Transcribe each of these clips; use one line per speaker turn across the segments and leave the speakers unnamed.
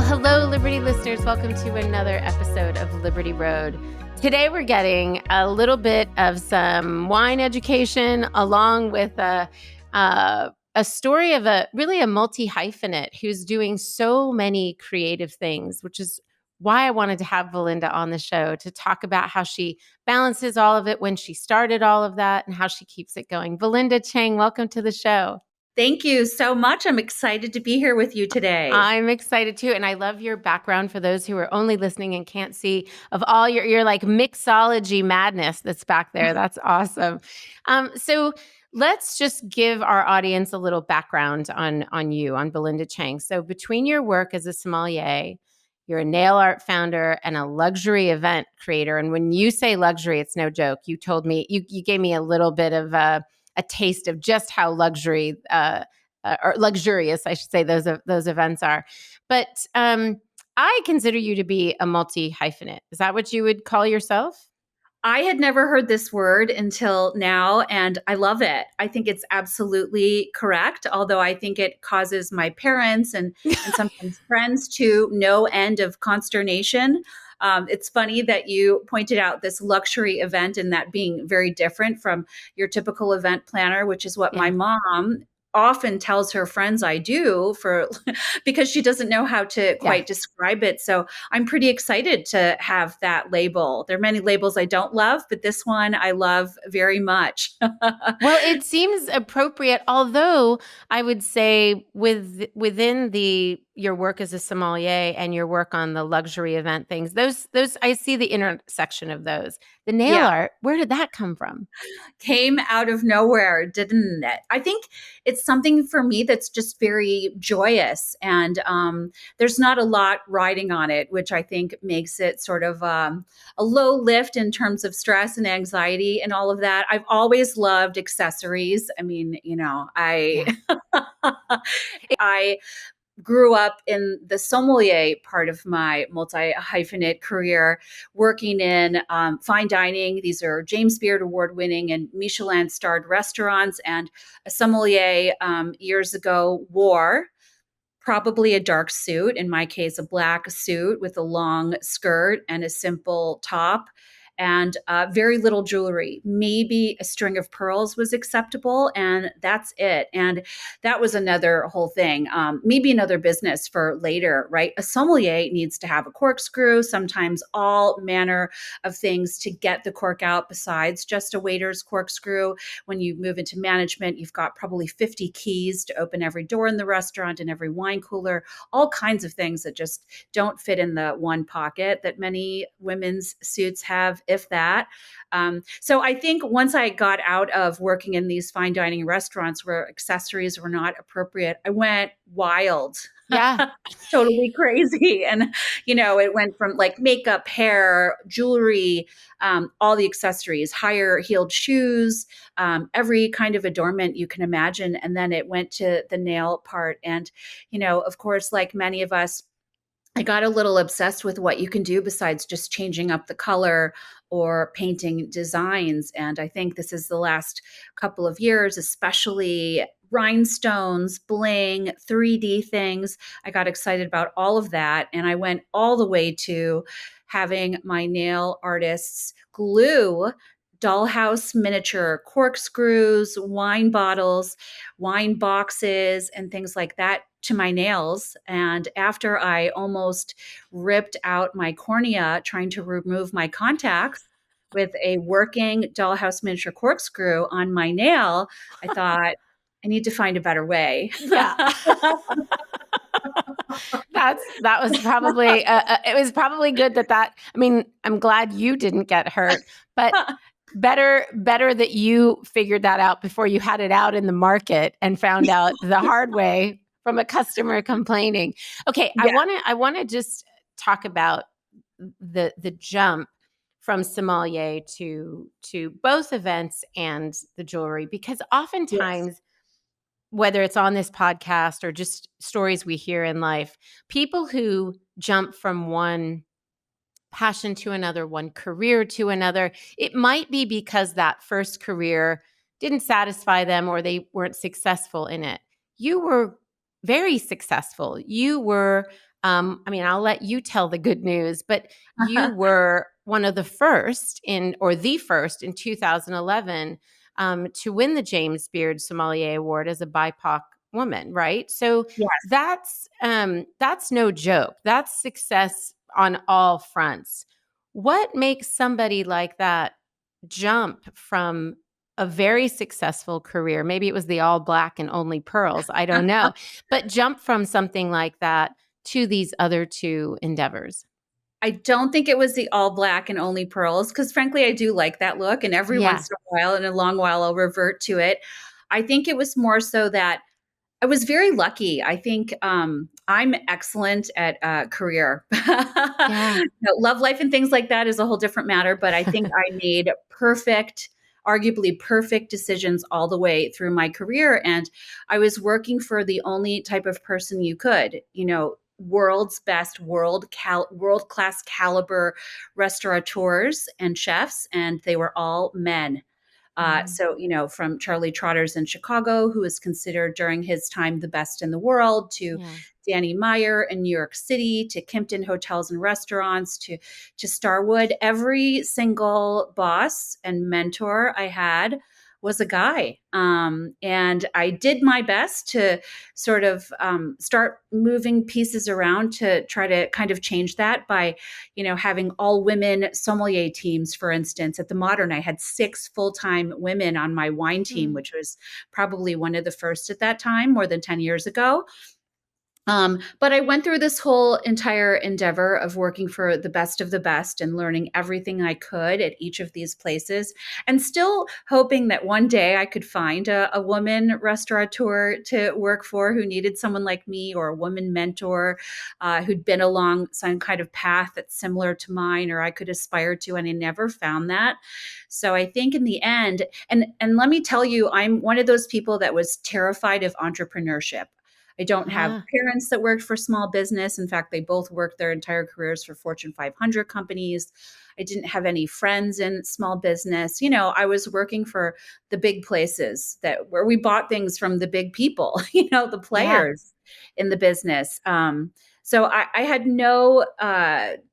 hello, Liberty listeners. Welcome to another episode of Liberty Road. Today, we're getting a little bit of some wine education along with a story of a multi-hyphenate who's doing so many creative things, which is why I wanted to have Belinda on the show to talk about how she balances all of it, when she started all of that, and how she keeps it going. Belinda Chang, welcome to the show.
Thank you so much. I'm excited to be here with you today.
I'm excited too. And I love your background for those who are only listening and can't see, of all your like mixology madness that's back there. That's awesome. So let's just give our audience a little background on you, on Belinda Chang. So between your work as a sommelier, you're a nail art founder and a luxury event creator. And when you say luxury, it's no joke. You told me, you gave me a little bit of a taste of just how luxury or luxurious, I should say, those events are. But I consider you to be a multi-hyphenate. Is that what you would call yourself?
I had never heard this word until now, and I love it. I think it's absolutely correct, although I think it causes my parents and sometimes friends to no end of consternation. It's funny that you pointed out this luxury event and that being very different from your typical event planner, which is what my mom often tells her friends I do for because she doesn't know how to quite describe it. So I'm pretty excited to have that label. There are many labels I don't love, but this one I love very much.
Well, it seems appropriate, although I would say within your work as a sommelier and your work on the luxury event things, those I see the intersection of those. The nail art, where did that come from?
Came out of nowhere, didn't it? I think it's something for me that's just very joyous, and there's not a lot riding on it, which I think makes it sort of a low lift in terms of stress and anxiety and all of that. I've always loved accessories. I mean, I grew up in the sommelier part of my multi-hyphenate career, working in fine dining. These are James Beard award-winning and Michelin-starred restaurants. And a sommelier years ago wore probably a dark suit, in my case, a black suit with a long skirt and a simple top, and very little jewelry. Maybe a string of pearls was acceptable, and that's it. And that was another whole thing. Maybe another business for later, right? A sommelier needs to have a corkscrew, sometimes all manner of things to get the cork out besides just a waiter's corkscrew. When you move into management, you've got probably 50 keys to open every door in the restaurant and every wine cooler, all kinds of things that just don't fit in the one pocket that many women's suits have, if that. So I think once I got out of working in these fine dining restaurants where accessories were not appropriate, I went wild.
Yeah.
Totally crazy. And, it went from like makeup, hair, jewelry, all the accessories, higher heeled shoes, every kind of adornment you can imagine. And then it went to the nail part. And, of course, like many of us, I got a little obsessed with what you can do besides just changing up the color or painting designs. And I think this is the last couple of years, especially rhinestones, bling, 3D things. I got excited about all of that. And I went all the way to having my nail artists glue dollhouse miniature corkscrews, wine bottles, wine boxes, and things like that to my nails. And after I almost ripped out my cornea trying to remove my contacts with a working dollhouse miniature corkscrew on my nail, I thought, I need to find a better way.
Yeah. that was probably it was probably good I mean, I'm glad you didn't get hurt, but better that you figured that out before you had it out in the market and found out the hard way from a customer complaining. Okay, yeah. I want to just talk about the jump from sommelier to both events and the jewelry, because oftentimes, whether it's on this podcast or just stories we hear in life, people who jump from one passion to another, one career to another, it might be because that first career didn't satisfy them or they weren't successful in it. You were very successful. You were I mean, I'll let you tell the good news, but you were one of the first the first in 2011 to win the James Beard Sommelier Award as a BIPOC woman, right? So
Yes.
that's no joke. That's success on all fronts. What makes somebody like that jump from a very successful career? Maybe it was the all black and only pearls. I don't know. But jump from something like that to these other two endeavors.
I don't think it was the all black and only pearls because frankly, I do like that look. And every
Yeah.
once in a while, in a long while, I'll revert to it. I think it was more so that I was very lucky. I think I'm excellent at career.
Yeah.
Love life and things like that is a whole different matter. But I think I made arguably perfect decisions all the way through my career. And I was working for the only type of person you could, world's best, world class caliber restaurateurs and chefs, and they were all men.
Mhm.
So, from Charlie Trotter's in Chicago, who is considered during his time the best in the world, to
Yeah.
Danny Meyer in New York City, to Kimpton Hotels and Restaurants, to Starwood, every single boss and mentor I had was a guy. And I did my best to sort of start moving pieces around to try to kind of change that by having all women sommelier teams. For instance, at the Modern, I had 6 full-time women on my wine team,
Mm.
which was probably one of the first at that time, more than 10 years ago. But I went through this whole entire endeavor of working for the best of the best and learning everything I could at each of these places, and still hoping that one day I could find a woman restaurateur to work for who needed someone like me, or a woman mentor who'd been along some kind of path that's similar to mine or I could aspire to. And I never found that. So I think in the end, and let me tell you, I'm one of those people that was terrified of entrepreneurship. I don't have
Ah,
parents that worked for small business. In fact, they both worked their entire careers for Fortune 500 companies. I didn't have any friends in small business. I was working for the big places where we bought things from the big people, the
yeah.
players in the business. So I had no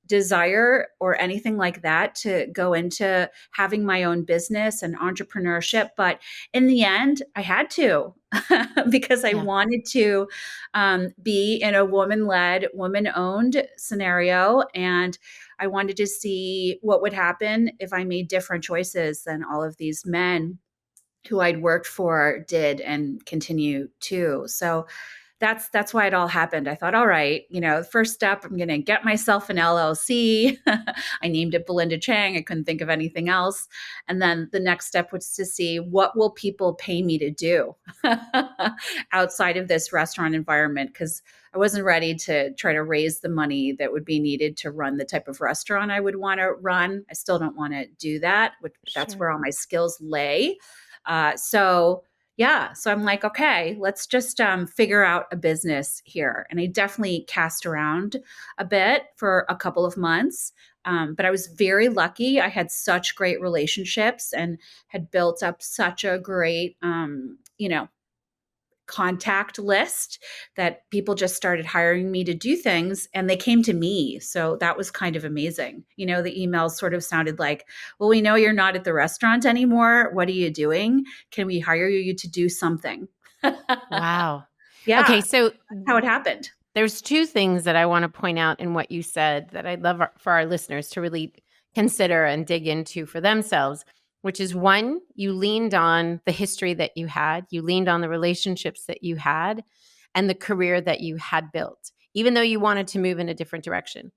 desire or anything like that to go into having my own business and entrepreneurship. But in the end, I had to because I
Yeah.
wanted to be in a woman-led, woman-owned scenario, and I wanted to see what would happen if I made different choices than all of these men who I'd worked for did and continue to. So that's why it all happened. I thought, all right, the first step, I'm going to get myself an LLC. I named it Belinda Chang. I couldn't think of anything else. And then the next step was to see, what will people pay me to do outside of this restaurant environment? Because I wasn't ready to try to raise the money that would be needed to run the type of restaurant I would want to run. I still don't want to do that, but that's
Sure.
where all my skills lay. So I'm like, okay, let's just figure out a business here. And I definitely cast around a bit for a couple of months. But I was very lucky. I had such great relationships and had built up such a great, contact list that people just started hiring me to do things, and they came to me. So that was kind of amazing. The emails sort of sounded like, well, we know you're not at the restaurant anymore. What are you doing? Can we hire you to do something?
Wow. Okay,
Yeah,
so
that's how it happened.
there's two things that I want to point out in what you said that I'd love for our listeners to really consider and dig into for themselves, which is one, you leaned on the history that you had, you leaned on the relationships that you had, and the career that you had built, even though you wanted to move in a different direction.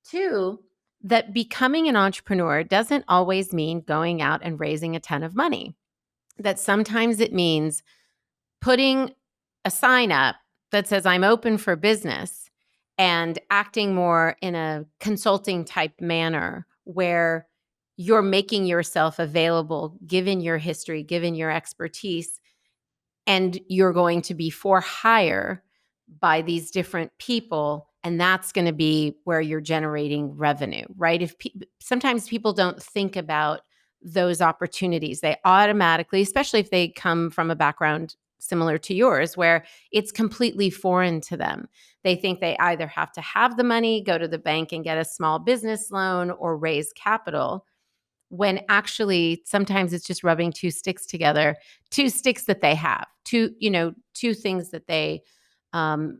Two, that becoming an entrepreneur doesn't always mean going out and raising a ton of money, that sometimes it means putting a sign up that says, I'm open for business, and acting more in a consulting type manner where you're making yourself available, given your history, given your expertise, and you're going to be for hire by these different people. And that's going to be where you're generating revenue, right? Sometimes people don't think about those opportunities. They automatically, especially if they come from a background similar to yours, where it's completely foreign to them. They think they either have to have the money, go to the bank and get a small business loan, or raise capital, when actually sometimes it's just rubbing two sticks together, two sticks that they have, two things that um,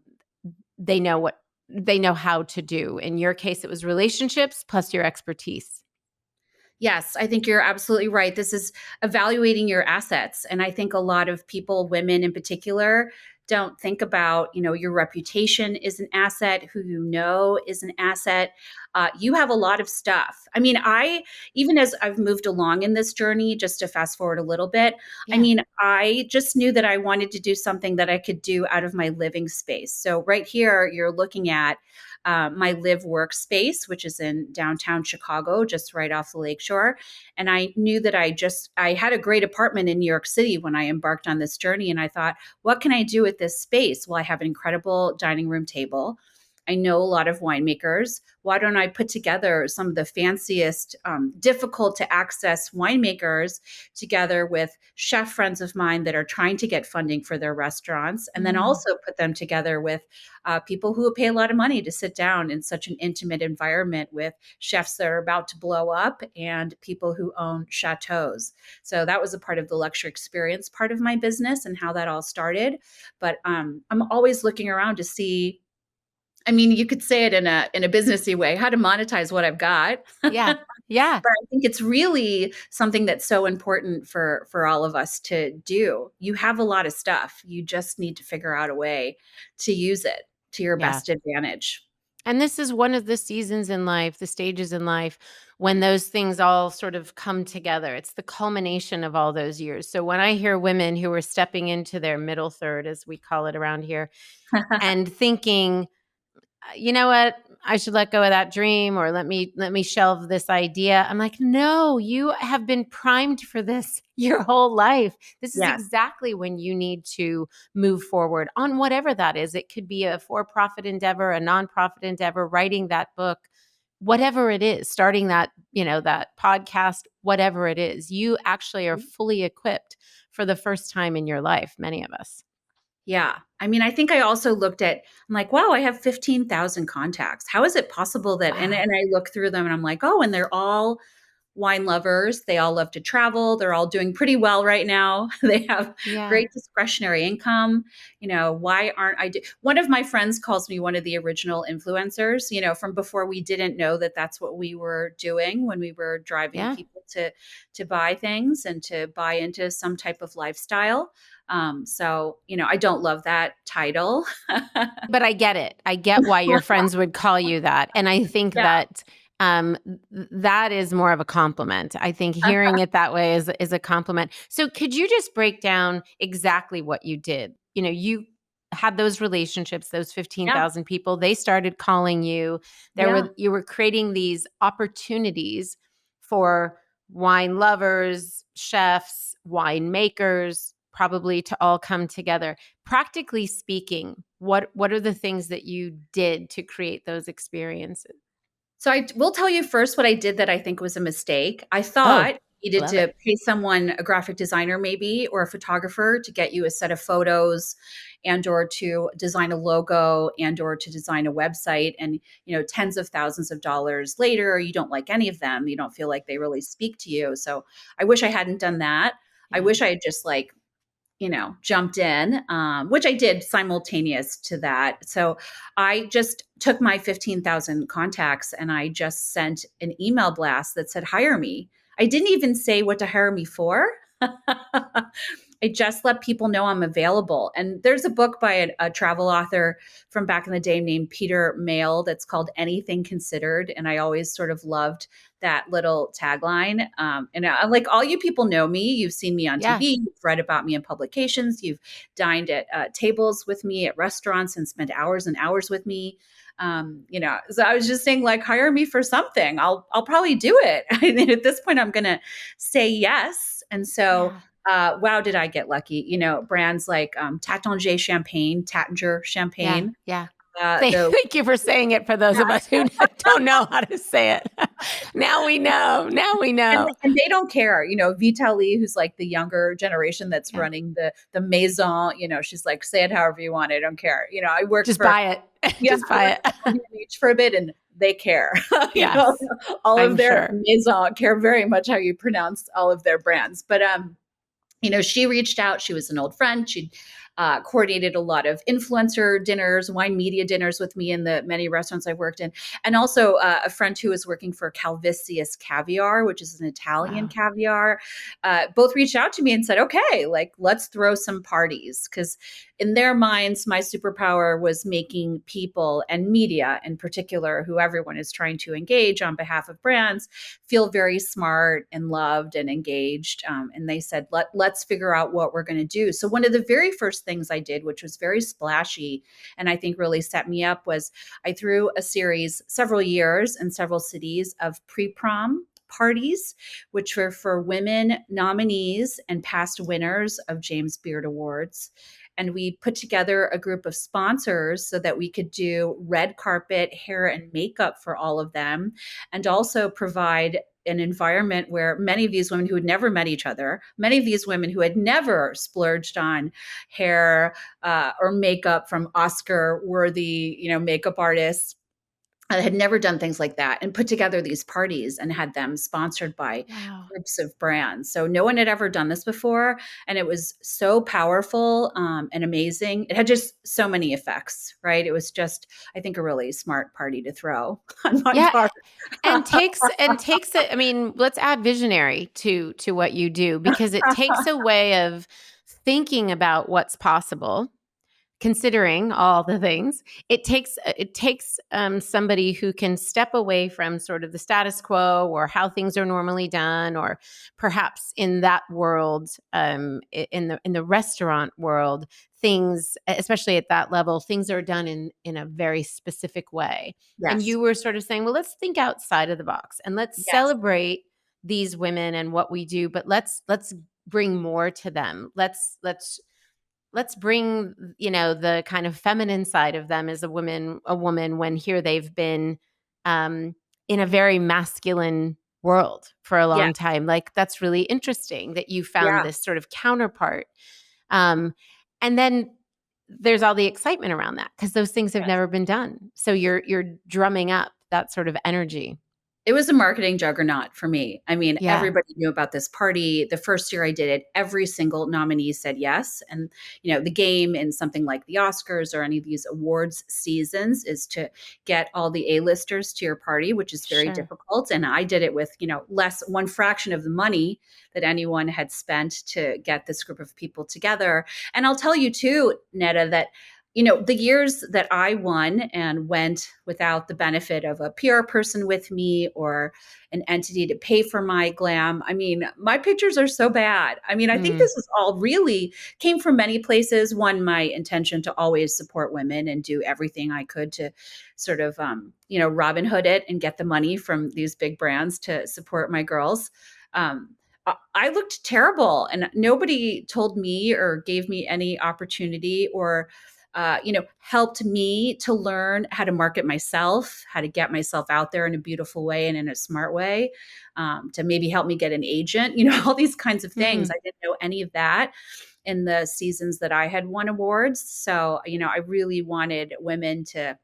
they know how to do. In your case, it was relationships plus your expertise.
Yes, I think you're absolutely right. This is evaluating your assets. And I think a lot of people, women in particular, don't think about, your reputation is an asset, who you know is an asset. You have a lot of stuff. I mean, even as I've moved along in this journey, just to fast forward a little bit, I
Yeah.
mean, I just knew that I wanted to do something that I could do out of my living space. So right here, you're looking at my live workspace, which is in downtown Chicago, just right off the lakeshore. And I knew that I had a great apartment in New York City when I embarked on this journey. And I thought, what can I do with this space? Well, I have an incredible dining room table. I know a lot of winemakers. Why don't I put together some of the fanciest, difficult to access winemakers together with chef friends of mine that are trying to get funding for their restaurants, and then
Mm.
also put them together with people who pay a lot of money to sit down in such an intimate environment with chefs that are about to blow up and people who own chateaus. So that was a part of the luxury experience part of my business and how that all started. But I'm always looking around to see. I mean, you could say it in a businessy way, how to monetize what I've got.
Yeah.
But
Yeah.
I think it's really something that's so important for all of us to do. You have a lot of stuff. You just need to figure out a way to use it to your
Yeah.
best advantage.
And this is one of the seasons in life, the stages in life, when those things all sort of come together. It's the culmination of all those years. So when I hear women who are stepping into their middle third, as we call it around here, and thinking, you know what, I should let go of that dream, or let me shelve this idea. I'm like, no, you have been primed for this your whole life. This is
Yes.
exactly when you need to move forward on whatever that is. It could be a for-profit endeavor, a nonprofit endeavor, writing that book, whatever it is, starting that podcast, whatever it is. You actually are fully equipped for the first time in your life, many of us.
Yeah. I mean, I think I also I'm like, wow, I have 15,000 contacts. How is it possible that, and
Wow.
I look through them and I'm like, oh, and they're all wine lovers. They all love to travel. They're all doing pretty well right now. They have
Yeah.
great discretionary income. Why aren't I one of my friends calls me one of the original influencers, from before we didn't know that that's what we were doing when we were driving
Yeah.
people to buy things and to buy into some type of lifestyle. So, I don't love that title.
But I get it. I get why your friends would call you that. And I think
Yeah.
that that is more of a compliment. I think hearing it that way is a compliment. So could you just break down exactly what you did? You had those relationships, those
Yeah.
15,000 people, they started calling you.
Yeah.
You were creating these opportunities for wine lovers, chefs, winemakers, probably to all come together. Practically speaking, what are the things that you did to create those experiences?
So I will tell you first what I did that I think was a mistake. I
Oh,
thought you
I
needed
love it.
to pay someone, a graphic designer maybe, or a photographer to get you a set of photos and or to design a logo and or to design a website. And, tens of thousands of dollars later, you don't like any of them. You don't feel like they really speak to you. So I wish I hadn't done that. I
Yeah.
wish I had just jumped in, which I did simultaneous to that. So I just took my 15,000 contacts and I just sent an email blast that said, hire me. I didn't even say what to hire me for. I just let people know I'm available. And there's a book by a travel author from back in the day named Peter Mayle that's called Anything Considered. And I always sort of loved that little tagline. And I'm like, all you people know me. You've seen me on
Yeah.
TV. You've read about me in publications. You've dined at tables with me at restaurants and spent hours and hours with me. So I was just saying, like, hire me for something. I'll probably do it. I mean, at this point, I'm going to say yes. And so,
Yeah.
wow, did I get lucky? Brands like Tattanger
Yeah.
Champagne,
Yeah.
the
Thank you for saying it for those of us who don't know how to say it. Now we know. Now we know.
and they don't care. Vitaly, who's like the younger generation that's
Yeah.
running the maison, she's like, say it however you want. I don't care. I worked
Just
for
buy it. Just
I
buy
worked
it.
for LVMH for a bit, and they care.
Yes,
All of
I'm
their
sure.
maison care very much how you pronounce all of their brands. But she reached out. She was an old friend. She'd coordinated a lot of influencer dinners, wine media dinners with me in the many restaurants I worked in. And also a friend who was working for Calvisius Caviar, which is an Italian
Wow.
caviar, both reached out to me and said, okay, like, let's throw some parties. Because in their minds, my superpower was making people and media in particular, who everyone is trying to engage on behalf of brands, feel very smart and loved and engaged. And they said, let's figure out what we're going to do. So one of the very first things I did, which was very splashy and I think really set me up, was I threw a series several years in several cities of pre-prom parties, which were for women nominees and past winners of James Beard Awards. And we put together a group of sponsors so that we could do red carpet, hair, and makeup for all of them, and also provide an environment where many of these women who had never met each other, many of these women who had never splurged on hair or makeup from Oscar-worthy, makeup artists, had never done things like that, and put together these parties and had them sponsored by
Wow.
groups of brands. So no one had ever done this before. And it was so powerful and amazing. It had just so many effects, right? It was just, I think, a really smart party to throw on my
Yeah.
part.
And takes it. I mean, let's add visionary to what you do, because it takes a way of thinking about what's possible, considering all the things. It takes somebody who can step away from sort of the status quo or how things are normally done, or perhaps in that world, in the restaurant world, things, especially at that level, things are done in a very specific way. And
Yes.
you were sort of saying, well, let's think outside of the box and let's
Yes.
celebrate these women and what we do, but let's bring more to them. Let's bring, the kind of feminine side of them as a woman, when here they've been in a very masculine world for a
Yeah.
long time. Like, that's really interesting that you found
Yeah.
this sort of counterpart. Um, and then there's all the excitement around that, because those things have
Yes.
never been done. So you're drumming up that sort of energy.
It was a marketing juggernaut for me. I mean,
Yeah,
everybody knew about this party. The first year I did it, every single nominee said yes. And, the game in something like the Oscars or any of these awards seasons is to get all the A-listers to your party, which is very
sure.
difficult. And I did it with, one fraction of the money that anyone had spent to get this group of people together. And I'll tell you too, Netta, that the years that I won and went without the benefit of a PR person with me or an entity to pay for my glam, I mean, my pictures are so bad. I mean, I think
Mm,
this is all really came from many places. One, my intention to always support women and do everything I could to sort of, Robin Hood it and get the money from these big brands to support my girls. I looked terrible, and nobody told me or gave me any opportunity or helped me to learn how to market myself, how to get myself out there in a beautiful way and in a smart way, to maybe help me get an agent, all these kinds of things.
mhm.
I didn't know any of that in the seasons that I had won awards. So, I really wanted women to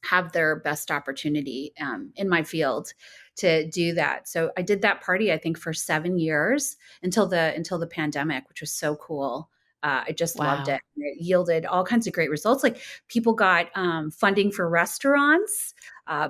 have their best opportunity in my field to do that. So I did that party, I think, for 7 years until the pandemic, which was so cool. I just loved
Wow.
it. It yielded all kinds of great results. Like, people got funding for restaurants,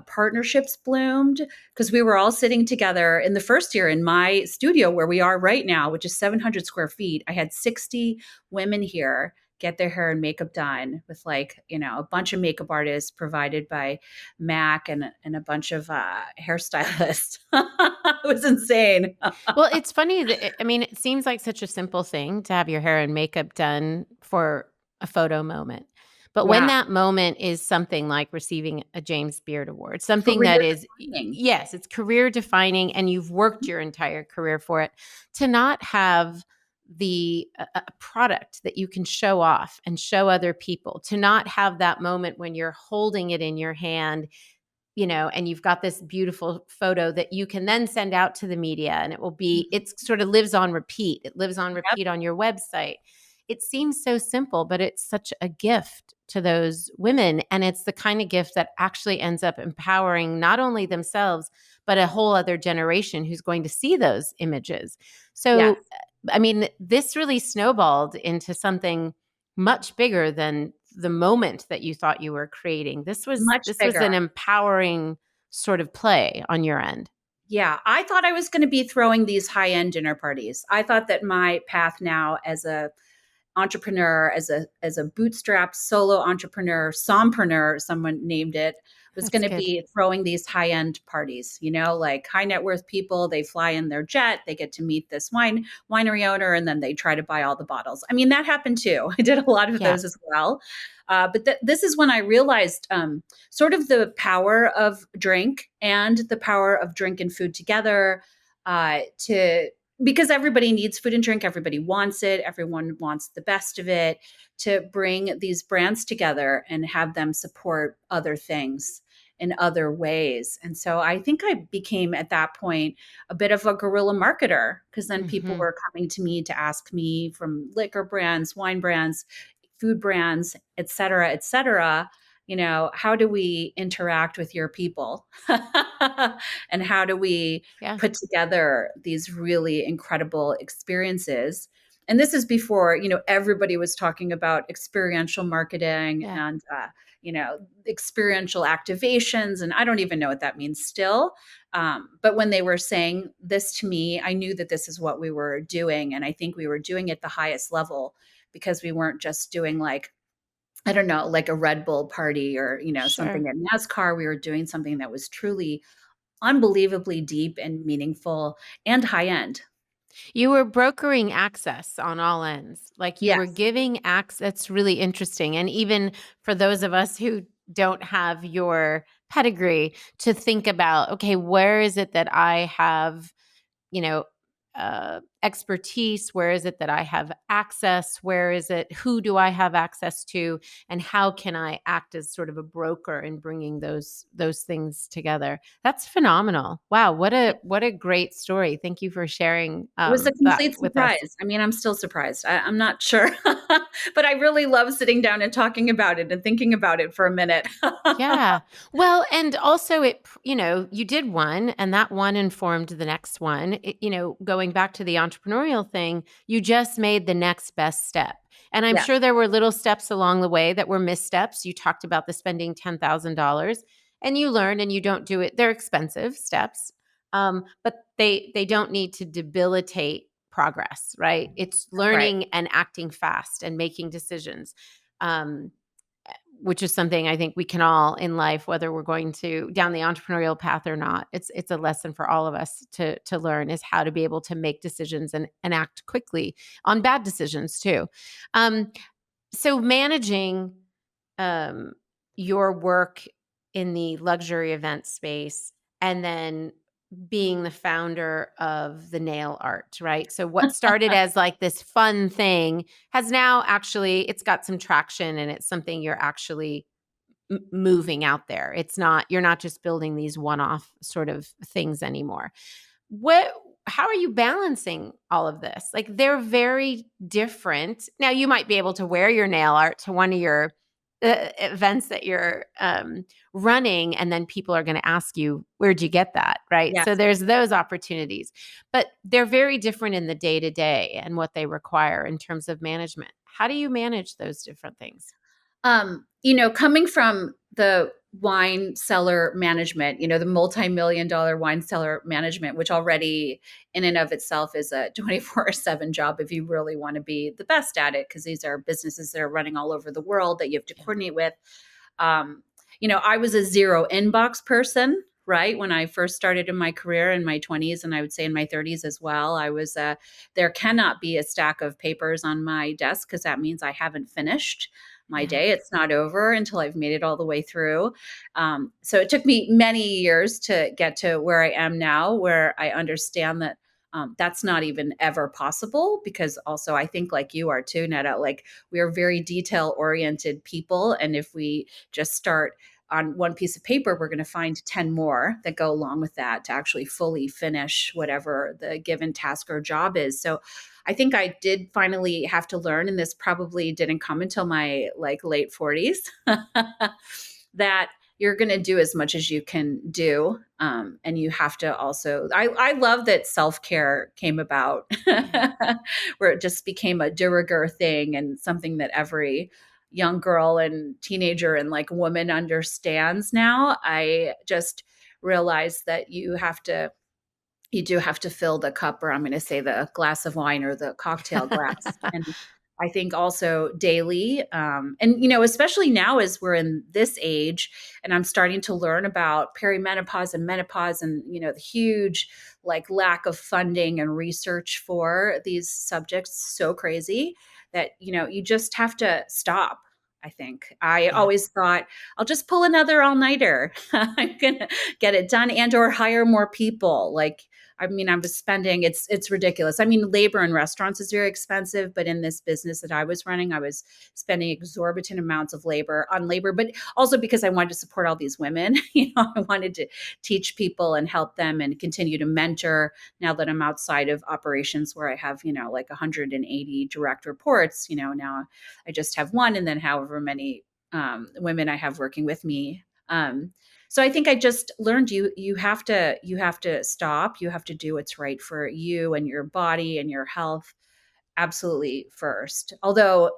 partnerships bloomed, because we were all sitting together in the first year in my studio where we are right now, which is 700 square feet. I had 60 women here get their hair and makeup done with, like, a bunch of makeup artists provided by Mac and a bunch of hairstylists. It was insane.
Well, it's funny that I mean, it seems like such a simple thing to have your hair and makeup done for a photo moment. But when
Yeah.
that moment is something like receiving a James Beard Award, something that
Career
is,
defining.
yes, it's career defining and you've worked your entire career for it, to not have a product that you can show off and show other people, to not have that moment when you're holding it in your hand, and you've got this beautiful photo that you can then send out to the media, and it sort of lives on repeat. It lives on
Yep.
repeat on your website. It seems so simple, but it's such a gift to those women. And it's the kind of gift that actually ends up empowering not only themselves, but a whole other generation who's going to see those images.
Yes.
So, I mean, this really snowballed into something much bigger than the moment that you thought you were creating. This was
Much bigger.
an empowering sort of play on your end.
Yeah, I thought I was going to be throwing these high-end dinner parties. I thought that my path now as a entrepreneur, as a bootstrap solo entrepreneur, sompreneur, someone named it, was going
That's
to
good.
be throwing these high-end parties, like high net worth people. They fly in their jet, they get to meet this winery owner, and then they try to buy all the bottles. I mean, that happened too. I did a lot of
Yeah.
those as well. But this is when I realized sort of the power of drink and the power of drink and food together, because everybody needs food and drink. Everybody wants it. Everyone wants the best of it, to bring these brands together and have them support other things in other ways. And so I think I became at that point a bit of a guerrilla marketer, because then people were coming to me to ask me from liquor brands, wine brands, food brands, et cetera, how do we interact with your people? And how do we put together these really incredible experiences? And this is before, everybody was talking about experiential marketing and, experiential activations. And I don't even know what that means still. But when they were saying this to me, I knew that this is what we were doing. And I think we were doing it the highest level, because we weren't just doing like, I don't know, like a Red Bull party or, something at NASCAR. We were doing something that was truly unbelievably deep and meaningful and high end.
You were brokering access on all ends. Like you were
Yes.
giving access. That's really interesting. And even for those of us who don't have your pedigree, to think about, okay, where is it that I have, you know, expertise? Where is it that I have access? Where is it? Who do I have access to? And how can I act as sort of a broker in bringing those things together? That's phenomenal. Wow, what a great story. Thank you for sharing
It was a
that
complete
with us.
surprise. I mean, I'm still surprised. I'm not sure, but I really love sitting down and talking about it and thinking about it for a minute.
Yeah. Well, and also you did one, and that one informed the next one. Going back to the entrepreneurial thing, you just made the next best step. And I'm
Yes.
sure there were little steps along the way that were missteps. You talked about the spending $10,000, and you learned, and you don't do it. They're expensive steps. But they don't need to debilitate progress, right? It's
That's right.
learning and acting fast and making decisions. Um, which is something I think we can all in life, whether we're going to down the entrepreneurial path or not. It's a lesson for all of us to learn, is how to be able to make decisions and act quickly on bad decisions too. So managing your work in the luxury event space, and then being the founder of the nail art, right? So what started as like this fun thing has now actually, it's got some traction, and it's something you're actually moving out there. You're not just building these one-off sort of things anymore. How are you balancing all of this? Like, they're very different. Now, you might be able to wear your nail art to one of your events that you're running, and then people are going to ask you, where'd you get that? Right.
Yes.
So there's those opportunities, but they're very different in the day to day and what they require in terms of management. How do you manage those different things?
Coming from the wine cellar management, the multi-million dollar wine cellar management, which already in and of itself is a 24/7 job if you really want to be the best at it, because these are businesses that are running all over the world that you have to coordinate with. I was a zero inbox person, right? When I first started in my career in my 20s, and I would say in my 30s as well, I was, there cannot be a stack of papers on my desk, because that means I haven't finished my day. It's not over until I've made it all the way through. So it took me many years to get to where I am now, where I understand that That's not even ever possible, because also I think, like you are too, Netta, like we are very detail oriented people. And if we just start on one piece of paper, we're going to find 10 more that go along with that to actually fully finish whatever the given task or job is. So I think I did finally have to learn, and this probably didn't come until my like late 40s, that you're going to do as much as you can do. And you have to also, I love that self-care came about, where it just became a de rigueur thing and something that every young girl and teenager and like woman understands now. I just realized that you do have to fill the cup, or I'm going to say the glass of wine or the cocktail glass. And I think also daily. And, especially now as we're in this age and I'm starting to learn about perimenopause and menopause and, the huge like lack of funding and research for these subjects, so crazy that, you just have to stop. I think I
Yeah.
always thought I'll just pull another all-nighter. I'm going to get it done and or hire more people. Like, I mean, I was spending, it's ridiculous. I mean, labor in restaurants is very expensive, but in this business that I was running, I was spending exorbitant amounts of labor on labor, but also because I wanted to support all these women. I wanted to teach people and help them and continue to mentor now that I'm outside of operations where I have, like 180 direct reports. Now I just have one, and then however many women I have working with me. So I think I just learned you have to stop. You have to do what's right for you and your body and your health absolutely first. Although,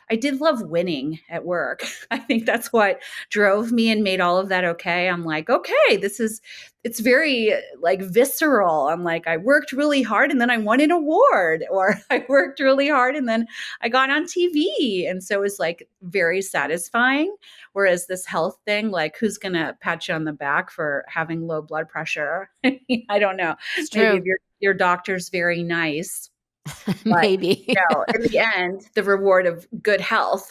I did love winning at work. I think that's what drove me and made all of that okay. I'm like, okay, it's very like visceral. I'm like, I worked really hard and then I won an award, or I worked really hard and then I got on TV. And so it was like very satisfying. Whereas this health thing, like, who's going to pat you on the back for having low blood pressure? I don't know.
It's
Maybe
true.
if your doctor's very nice, but
Maybe.
in the end, the reward of good health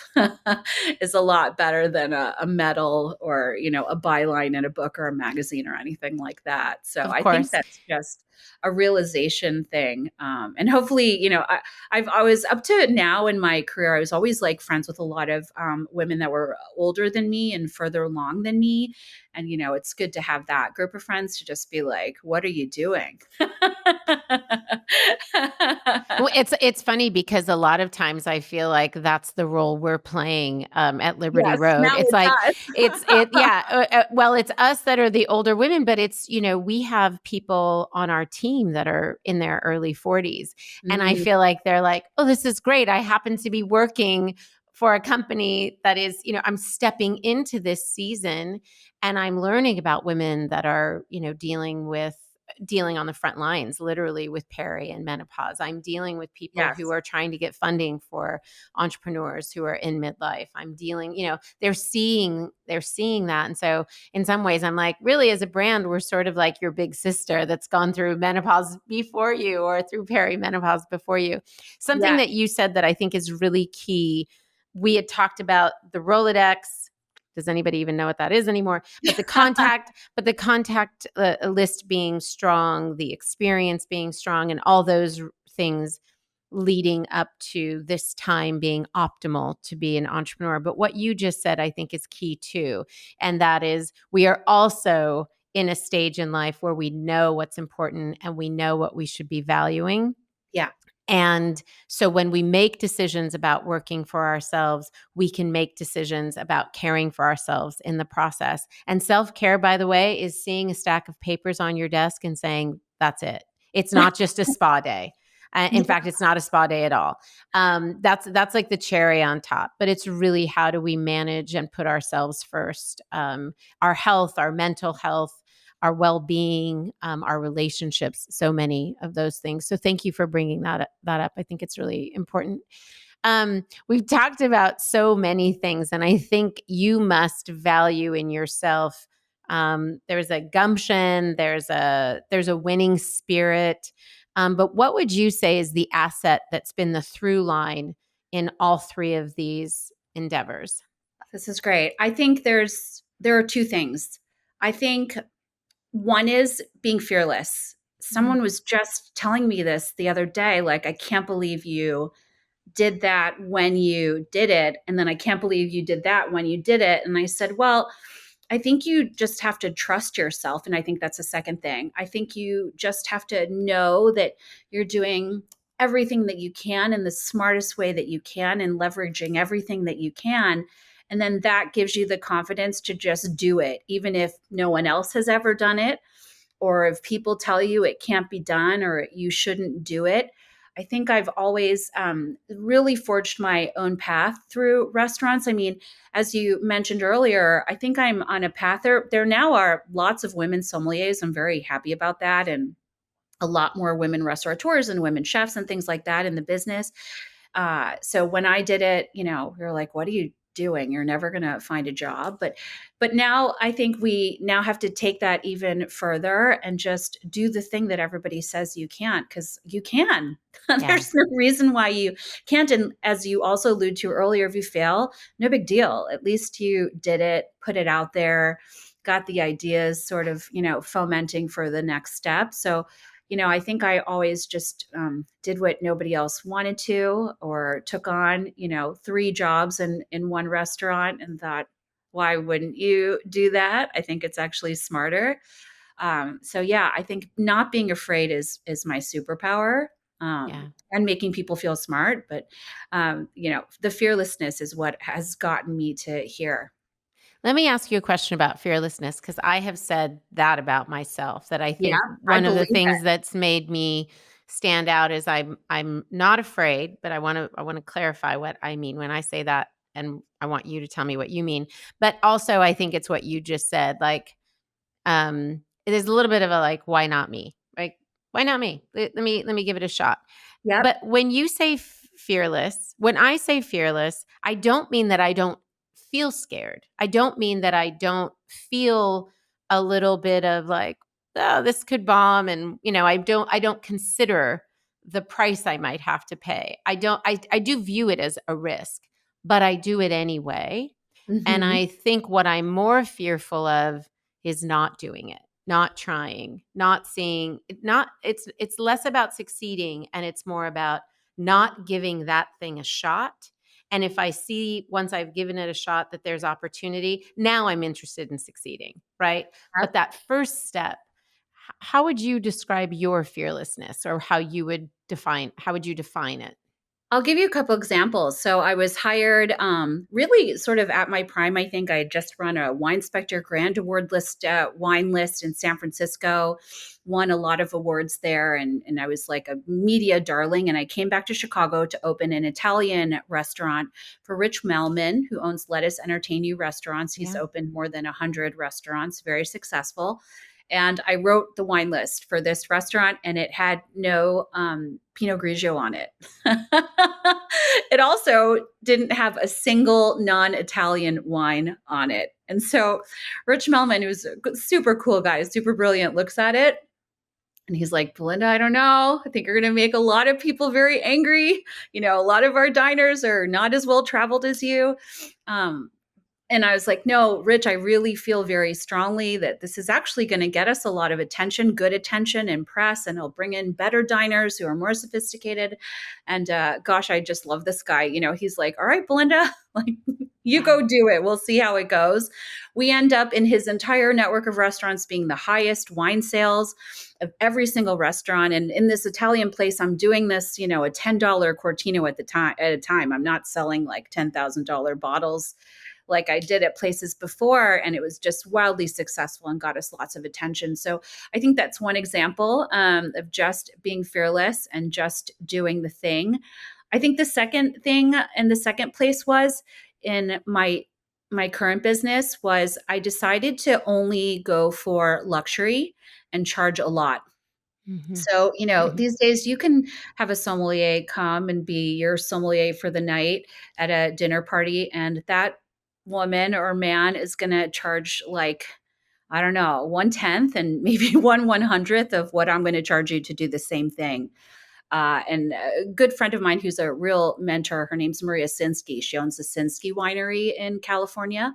is a lot better than a medal or, a byline in a book or a magazine or anything like that. So
Of
I think
course.
that's just a realization thing. And hopefully, I've always, up to now in my career, I was always like friends with a lot of women that were older than me and further along than me. And, it's good to have that group of friends to just be like, what are you doing?
Well, it's funny because a lot of times I feel like that's the role we're playing at Liberty
Yes,
Road.
now
It's
it's
like
us.
well, it's us that are the older women, but it's we have people on our team that are in their early 40s, and I
Mm,
feel like they're like, oh, this is great. I happen to be working for a company that is, I'm stepping into this season, and I'm learning about women that are, dealing on the front lines, literally with peri and menopause. I'm dealing with people who
yes.
are trying to get funding for entrepreneurs who are in midlife. I'm dealing, they're seeing that. And so in some ways I'm like, really, as a brand, we're sort of like your big sister that's gone through menopause before you or through perimenopause before you. Something
Yes.
that you said that I think is really key. We had talked about the Rolodex. Does anybody even know what that is anymore? But the contact list being strong, the experience being strong, and all those things leading up to this time being optimal to be an entrepreneur. But what you just said, I think, is key too. And that is, we are also in a stage in life where we know what's important and we know what we should be valuing.
Yeah.
And so when we make decisions about working for ourselves, we can make decisions about caring for ourselves in the process. And self-care, by the way, is seeing a stack of papers on your desk and saying, that's it. It's not just a spa day. In
Yeah.
fact, it's not a spa day at all. That's like the cherry on top. But it's really, how do we manage and put ourselves first? Our health, our mental health, our well-being, our relationships, so many of those things. So thank you for bringing that up. I think it's really important. We've talked about so many things, and I think you must value in yourself. There's a gumption, there's a winning spirit. But what would you say is the asset that's been the through line in all three of these endeavors?
This is great. I think there are two things. I think one is being fearless. someone was just telling me this the other day, like, I can't believe you did that when you did it. And then I can't believe you did that when you did it. And I said, well, I think you just have to trust yourself. And I think that's the second thing. I think you just have to know that you're doing everything that you can in the smartest way that you can and leveraging everything that you can. And then that gives you the confidence to just do it, even if no one else has ever done it, or if people tell you it can't be done or you shouldn't do it. I think I've always really forged my own path through restaurants. I mean, as you mentioned earlier, I think I'm on a path. There now are lots of women sommeliers. I'm very happy about that. And a lot more women restaurateurs and women chefs and things like that in the business. So when I did it, we were like, what are you doing? You're never going to find a job. But now I think we now have to take that even further and just do the thing that everybody says you can't, because you can.
Yeah.
There's no reason why you can't. And as you also alluded to earlier, if you fail, no big deal. At least you did it, put it out there, got the ideas sort of, fomenting for the next step. So I think I always just did what nobody else wanted to, or took on, 3 jobs in one restaurant and thought, why wouldn't you do that? I think it's actually smarter. So yeah, I think not being afraid is my superpower,
Yeah.
and making people feel smart. But the fearlessness is what has gotten me to here.
Let me ask you a question about fearlessness, because I have said that about myself, that I
Yeah,
think
I
one of the
believe
things
that.
that's made me stand out is I'm not afraid, but I want to clarify what I mean when I say that, and I want you to tell me what you mean. But also I think it's what you just said, like it is a little bit of a like, why not me? Like, why not me? Let me give it a shot.
Yep.
But when you say fearless, when I say fearless, I don't mean that I don't feel scared. I don't mean that I don't feel a little bit of like, oh, this could bomb. And, I don't consider the price I might have to pay. I do view it as a risk, but I do it anyway. And
Hmm.
I think what I'm more fearful of is not doing it, not trying, not seeing, not it's less about succeeding and it's more about not giving that thing a shot. And if I see, once I've given it a shot, that there's opportunity, now I'm interested in succeeding, right? But that first step, how would you describe your fearlessness, or how would you define it?
I'll give you a couple examples. So I was hired really sort of at my prime. I think I had just run a Wine Spectre Grand Award list, wine list in San Francisco, won a lot of awards there. And I was like a media darling. And I came back to Chicago to open an Italian restaurant for Rich Melman, who owns Lettuce Entertain You Restaurants. He's
Yeah.
opened more than 100 restaurants, very successful. And I wrote the wine list for this restaurant, and it had no Pinot Grigio on it. It also didn't have a single non-Italian wine on it. And so Rich Melman, who's a super cool guy, super brilliant, looks at it and he's like, Belinda, I don't know. I think you're going to make a lot of people very angry. A lot of our diners are not as well traveled as you. Um, and I was like, no, Rich, I really feel very strongly that this is actually going to get us a lot of attention, good attention and press, and it'll bring in better diners who are more sophisticated. And gosh, I just love this guy. He's like, all right, Belinda, like you
Yeah.
go do it. We'll see how it goes. We end up in his entire network of restaurants being the highest wine sales of every single restaurant. And in this Italian place, I'm doing this, a $10 Cortino at a time. I'm not selling like $10,000 bottles like I did at places before. And it was just wildly successful and got us lots of attention. So I think that's one example of just being fearless and just doing the thing. I think the second thing and the second place was in my current business was I decided to only go for luxury and charge a lot.
Mm-hmm.
So,
Mm-hmm.
these days you can have a sommelier come and be your sommelier for the night at a dinner party. And that woman or man is going to charge like, I don't know, 1/10 and maybe 1/100th of what I'm going to charge you to do the same thing. And a good friend of mine who's a real mentor, her name's Maria Sinsky. She owns the Sinsky Winery in California.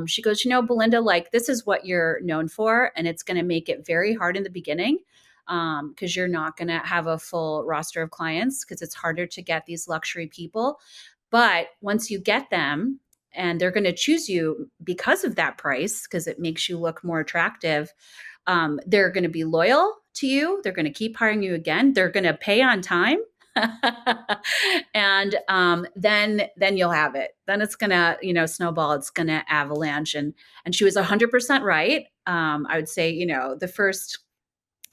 She goes, Belinda, like this is what you're known for, and it's going to make it very hard in the beginning. because you're not going to have a full roster of clients because it's harder to get these luxury people. But once you get them, and they're going to choose you because of that price, because it makes you look more attractive, they're going to be loyal to you. They're going to keep hiring you again. They're going to pay on time. And then you'll have it. Then it's gonna, snowball. It's gonna avalanche. And she was 100% right. I would say, the first,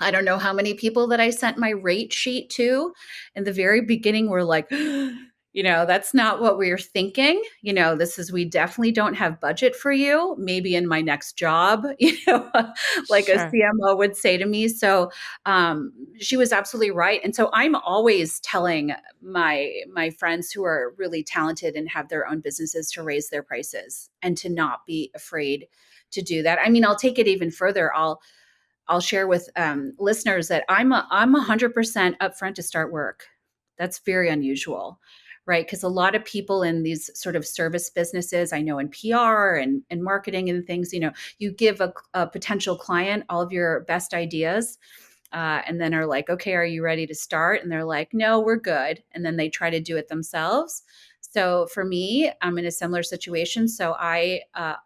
I don't know how many people that I sent my rate sheet to in the very beginning were like, that's not what we were thinking. We definitely don't have budget for you. Maybe in my next job, like a
Sure.
CMO would say to me. So she was absolutely right. And so I'm always telling my friends who are really talented and have their own businesses to raise their prices and to not be afraid to do that. I mean, I'll take it even further. I'll share with listeners that I'm 100% upfront to start work. That's very unusual, right? Because a lot of people in these sort of service businesses, I know in PR and marketing and things, you give a potential client all of your best ideas. And then are like, okay, are you ready to start? And they're like, no, we're good. And then they try to do it themselves. So for me, I'm in a similar situation. So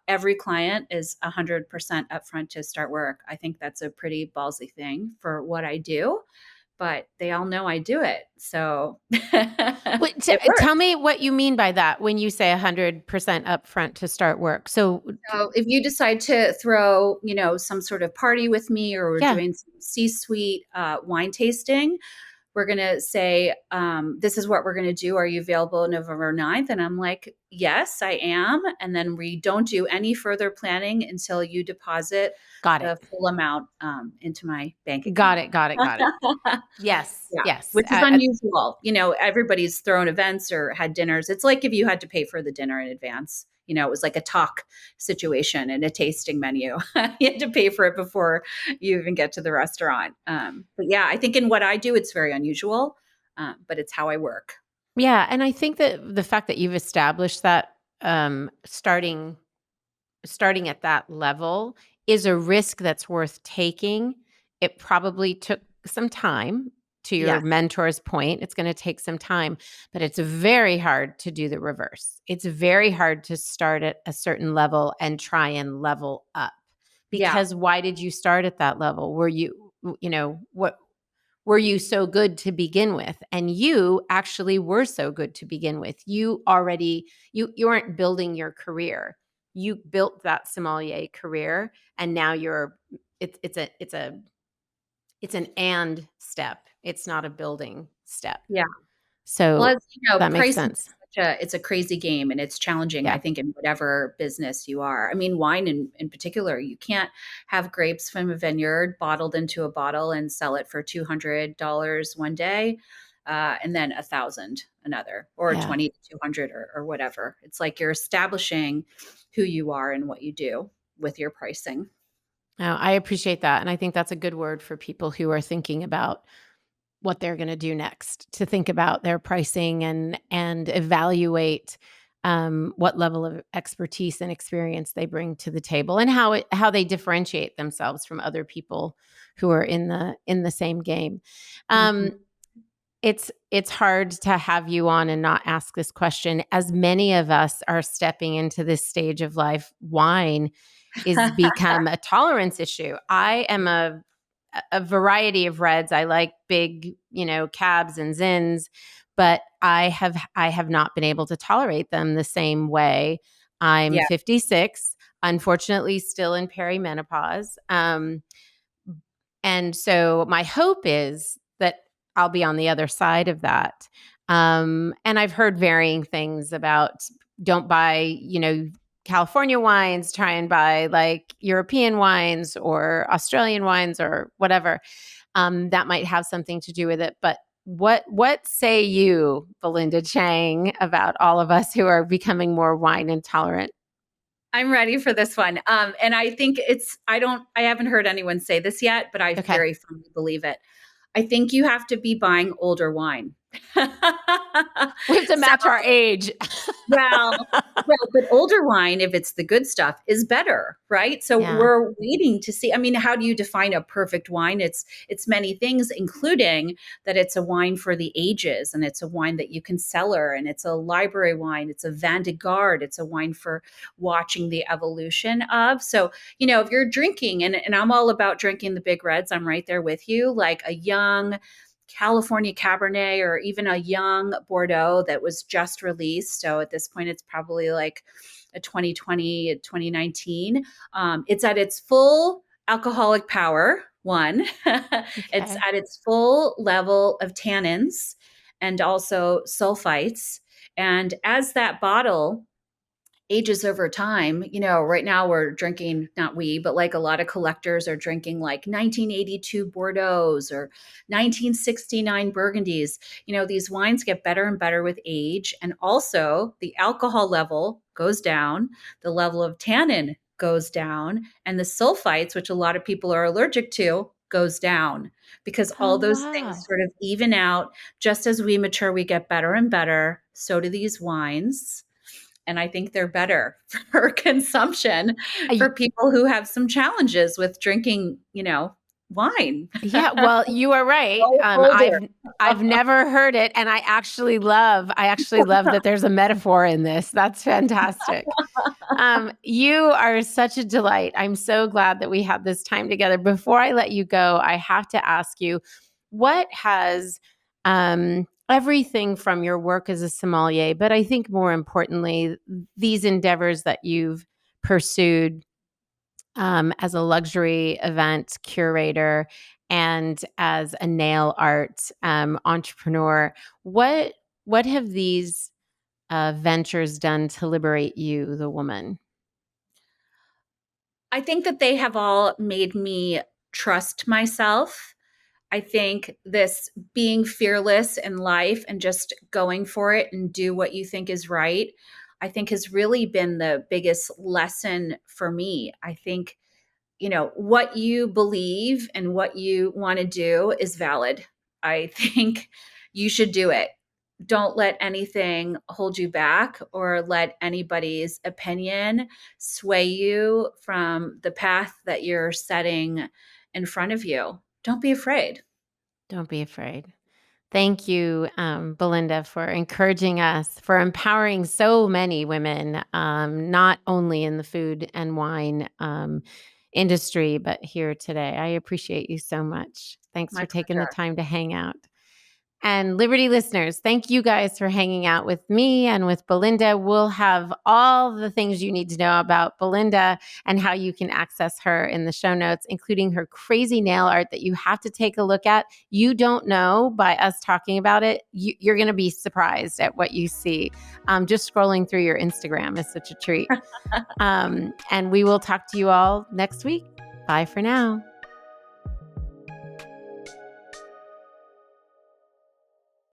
every client is 100% upfront to start work. I think that's a pretty ballsy thing for what I do, but they all know I do it. So
Wait,
it works.
tell me what you mean by that when you say 100% upfront to start work. So
If you decide to throw, some sort of party with me, or we're
yeah,
doing some C-suite wine tasting, we're going to say, this is what we're going to do. Are you available November 9th? And I'm like, yes, I am. And then we don't do any further planning until you deposit
got it.
the full amount into my bank
Got
account.
it. Got it. Got it. Yes.
Yeah,
Yes.
which is unusual. Everybody's thrown events or had dinners. It's like if you had to pay for the dinner in advance. It was like a talk situation and a tasting menu. You had to pay for it before you even get to the restaurant. But yeah, I think in what I do, it's very unusual, but it's how I work.
Yeah. And I think that the fact that you've established that starting at that level is a risk that's worth taking. It probably took some time. To your
Yes.
mentor's point, it's going to take some time, but it's very hard to do the reverse. It's very hard to start at a certain level and try and level up.
Yeah.
Because why did you start at that level? What were you so good to begin with? And you actually were so good to begin with. You weren't building your career. You built that sommelier career, and now it's an and step. It's not a building step.
Yeah. Well,
So
as
that makes
pricing
sense.
is it's a crazy game, and it's challenging, I
Yeah.
think, in whatever business you are. I mean, wine in particular, you can't have grapes from a vineyard bottled into a bottle and sell it for $200 one day, and then 1,000 another, or
Yeah.
20 to 200 or whatever. It's like you're establishing who you are and what you do with your pricing.
No, I appreciate that. And I think that's a good word for people who are thinking about what they're going to do next, to think about their pricing and evaluate what level of expertise and experience they bring to the table, and how they differentiate themselves from other people who are in the same game.
Mhm.
It's hard to have you on and not ask this question. As many of us are stepping into this stage of life, wine is become a tolerance issue. I am a variety of reds. I like big, cabs and zins, but I have not been able to tolerate them the same way. I'm
Yeah.
56, unfortunately still in perimenopause. And so my hope is that I'll be on the other side of that. And I've heard varying things about don't buy, California wines, try and buy like European wines or Australian wines or whatever. That might have something to do with it. But what say you, Belinda Chang, about all of us who are becoming more wine intolerant?
I'm ready for this one. And I think I haven't heard anyone say this yet, but I
Okay.
very firmly believe it. I think you have to be buying older wine.
We have to match our age.
But older wine, if it's the good stuff, is better, right? So
Yeah.
we're waiting to see. I mean, how do you define a perfect wine? It's many things, including that it's a wine for the ages, and it's a wine that you can cellar, and it's a library wine, it's a vin de garde, it's a wine for watching the evolution of. So, if you're drinking, and I'm all about drinking the big reds, I'm right there with you, like a young California Cabernet or even a young Bordeaux that was just released. So at this point, it's probably like a 2020, 2019. It's at its full alcoholic power, one. It's
Okay.
at its full level of tannins and also sulfites. And as that bottle ages over time, right now we're drinking, not we, but like a lot of collectors are drinking like 1982 Bordeaux's or 1969 Burgundies. These wines get better and better with age. And also the alcohol level goes down, the level of tannin goes down, and the sulfites, which a lot of people are allergic to, goes down because
Oh,
all those things
wow.
sort of even out. Just as we mature, we get better and better. So do these wines. And I think they're better for consumption for people who have some challenges with drinking, wine.
Yeah, well, you are right.
Older.
I've never heard it, and I actually love that there's a metaphor in this. That's fantastic. You are such a delight. I'm so glad that we had this time together. Before I let you go, I have to ask you, what has everything from your work as a sommelier, but I think more importantly, these endeavors that you've pursued as a luxury event curator and as a nail art entrepreneur, what have these ventures done to liberate you, the woman?
I think that they have all made me trust myself. I think this being fearless in life and just going for it and do what you think is right, I think has really been the biggest lesson for me. I think what you believe and what you want to do is valid. I think you should do it. Don't let anything hold you back or let anybody's opinion sway you from the path that you're setting in front of you. Don't be afraid.
Don't be afraid. Thank you, Belinda, for encouraging us, for empowering so many women, not only in the food and wine industry, but here today. I appreciate you so much. Thanks
My
for taking the
pleasure.
time to hang out. And Liberty listeners, thank you guys for hanging out with me and with Belinda. We'll have all the things you need to know about Belinda and how you can access her in the show notes, including her crazy nail art that you have to take a look at. You don't know by us talking about it. You're going to be surprised at what you see. Just scrolling through your Instagram is such a treat. And we will talk to you all next week. Bye for now.